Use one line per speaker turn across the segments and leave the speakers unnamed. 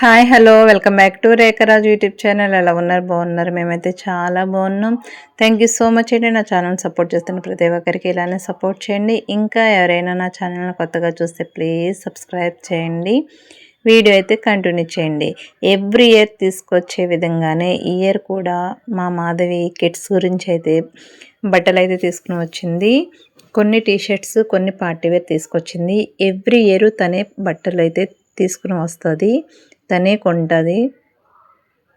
Hi hello welcome back to Rekharaju YouTube channel. ఎలా ఉన్నారు? బాగున్నారు? మేమైతే చాలా బాగున్నాం. థ్యాంక్ యూ సో మచ్ అండి. నా ఛానల్ సపోర్ట్ చేస్తున్న ప్రతి ఒక్కరికి ఇలానే సపోర్ట్ చేయండి. ఇంకా ఎవరైనా నా ఛానల్ కొత్తగా చూస్తే ప్లీజ్ సబ్స్క్రైబ్ చేయండి. వీడియో అయితే కంటిన్యూ చేయండి. ఎవ్రీ ఇయర్ తీసుకొచ్చే విధంగానే ఈ ఇయర్ కూడా మా మాధవి కిడ్స్ గురించి అయితే బట్టలు అయితే తీసుకుని వచ్చింది. కొన్ని టీషర్ట్స్, కొన్ని పార్టీవేర్ తీసుకొచ్చింది. ఎవ్రీ ఇయర్ తనే బట్టలు అయితే తీసుకుని వస్తుంది, తనే కొంటుంది.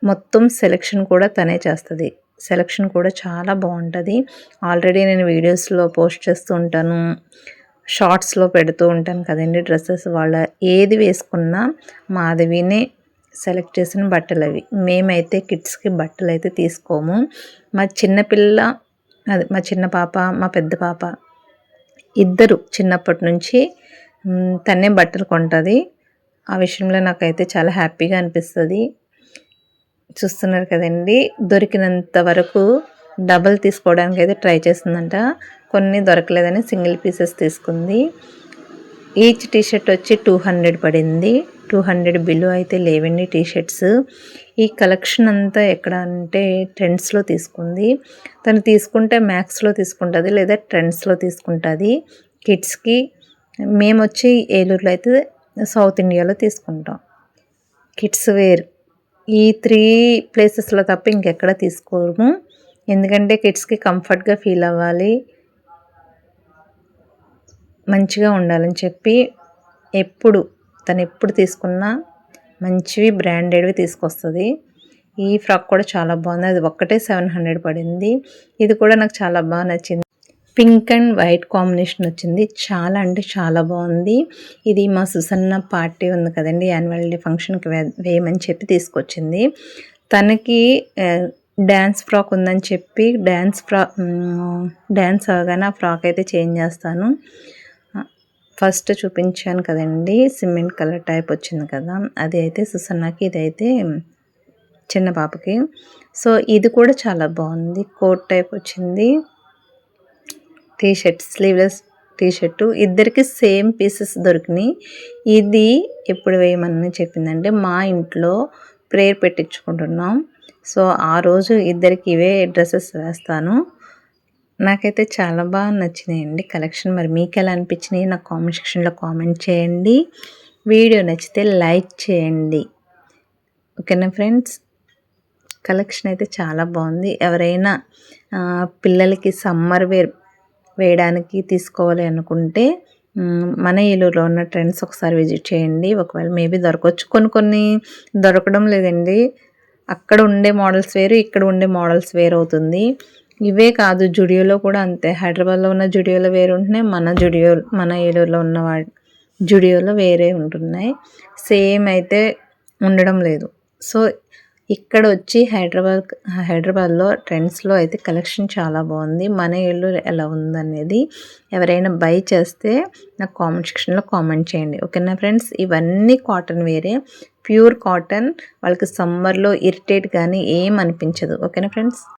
మొత్తం సెలెక్షన్ కూడా తనే చేస్తుంది. సెలెక్షన్ కూడా చాలా బాగుంటుంది. ఆల్రెడీ నేను వీడియోస్లో పోస్ట్ చేస్తూ ఉంటాను, షార్ట్స్లో పెడుతూ ఉంటాను కదండి డ్రెస్సెస్. వాళ్ళ ఏది వేసుకున్నా మాధవినే సెలెక్ట్ చేసిన బట్టలు అవి. మేమైతే కిడ్స్కి బట్టలు అయితే తీసుకోము. మా చిన్నపిల్ల, అదే మా చిన్న పాప, మా పెద్ద పాప ఇద్దరు చిన్నప్పటి నుంచి తనే బట్టలు కొంటుంది. ఆ విషయంలో నాకైతే చాలా హ్యాపీగా అనిపిస్తుంది. చూస్తున్నారు కదండి, దొరికినంత వరకు డబల్ తీసుకోవడానికి అయితే ట్రై చేస్తుందంట. కొన్ని దొరకలేదని సింగిల్ పీసెస్ తీసుకుంది. ఈచ్ టీషర్ట్ వచ్చి 200 పడింది. 200 బిలో అయితే లేవండి టీషర్ట్స్. ఈ కలెక్షన్ అంతా ఎక్కడ అంటే ట్రెండ్స్లో తీసుకుంది. తను తీసుకుంటే మ్యాక్స్లో తీసుకుంటుంది, లేదా ట్రెండ్స్లో తీసుకుంటుంది కిడ్స్కి. మేము వచ్చి ఏలూరులో అయితే సౌత్ ఇండియాలో తీసుకుంటాం కిడ్స్ వేర్. ఈ 3 ప్లేసెస్లో తప్ప ఇంకెక్కడ తీసుకోము. ఎందుకంటే కిడ్స్కి కంఫర్ట్గా ఫీల్ అవ్వాలి, మంచిగా ఉండాలని చెప్పి తను ఎప్పుడు తీసుకున్నా మంచివి బ్రాండెడ్వి తీసుకొస్తుంది. ఈ ఫ్రాక్ కూడా చాలా బాగుంది. అది ఒక్కటే 700 పడింది. ఇది కూడా నాకు చాలా బాగా నచ్చింది. పింక్ అండ్ వైట్ కాంబినేషన్ వచ్చింది. చాలా అంటే చాలా బాగుంది. ఇది మా సుసన్న పార్టీ ఉంది కదండి, యాన్యువల్ డే ఫంక్షన్కి వేయమని చెప్పి తీసుకొచ్చింది. తనకి డ్యాన్స్ ఫ్రాక్ ఉందని చెప్పి డ్యాన్స్ అవగానే ఆ ఫ్రాక్ అయితే చేంజ్ చేస్తాను. ఫస్ట్ చూపించాను కదండి, సిమెంట్ కలర్ టైప్ వచ్చింది కదా, అది అయితే సుసన్నకి, ఇదైతే చిన్న పాపకి. సో ఇది కూడా చాలా బాగుంది. కోట్ టైప్ వచ్చింది. టీషర్ట్, స్లీవ్లెస్ టీషర్ట్, ఇద్దరికి సేమ్ పీసెస్ దొరికినాయి. ఇది ఎప్పుడు వేయమని చెప్పిందంటే మా ఇంట్లో ప్రేయర్ పెట్టించుకుంటున్నాం. సో ఆ రోజు ఇద్దరికి ఇవే డ్రెస్సెస్ వేస్తాను. నాకైతే చాలా బాగా నచ్చినాయండి కలెక్షన్. మరి మీకు ఎలా అనిపించినాయి నాకు కామెంట్ సెక్షన్లో కామెంట్ చేయండి. వీడియో నచ్చితే లైక్ చేయండి. ఓకేనా ఫ్రెండ్స్? కలెక్షన్ అయితే చాలా బాగుంది. ఎవరైనా పిల్లలకి సమ్మర్ వేర్ వేయడానికి తీసుకోవాలి అనుకుంటే మన ఏలూరులో ఉన్న ట్రెండ్స్ ఒకసారి విజిట్ చేయండి. ఒకవేళ మేబీ దొరకవచ్చు. కొన్ని దొరకడం లేదండి. అక్కడ ఉండే మోడల్స్ వేరు, ఇక్కడ ఉండే మోడల్స్ వేరు అవుతుంది. ఇవే కాదు, జుడియోలో కూడా అంతే. హైదరాబాద్లో ఉన్న జుడియోలో వేరు ఉంటున్నాయి, మన ఏలూరులో ఉన్న జుడియోలో వేరే ఉంటున్నాయి. సేమ్ అయితే ఉండడం లేదు. సో ఇక్కడ వచ్చి హైదరాబాద్లో ట్రెండ్స్లో అయితే కలెక్షన్ చాలా బాగుంది. మన ఏలూరు ఎలా ఉందనేది ఎవరైనా బై చేస్తే నాకు కామెంట్ సెక్షన్లో కామెంట్ చేయండి. ఓకేనా ఫ్రెండ్స్? ఇవన్నీ కాటన్ వేరే, ప్యూర్ కాటన్. వాళ్ళకి సమ్మర్లో ఇరిటేట్ కానీ ఏం అనిపించదు. ఓకేనా ఫ్రెండ్స్?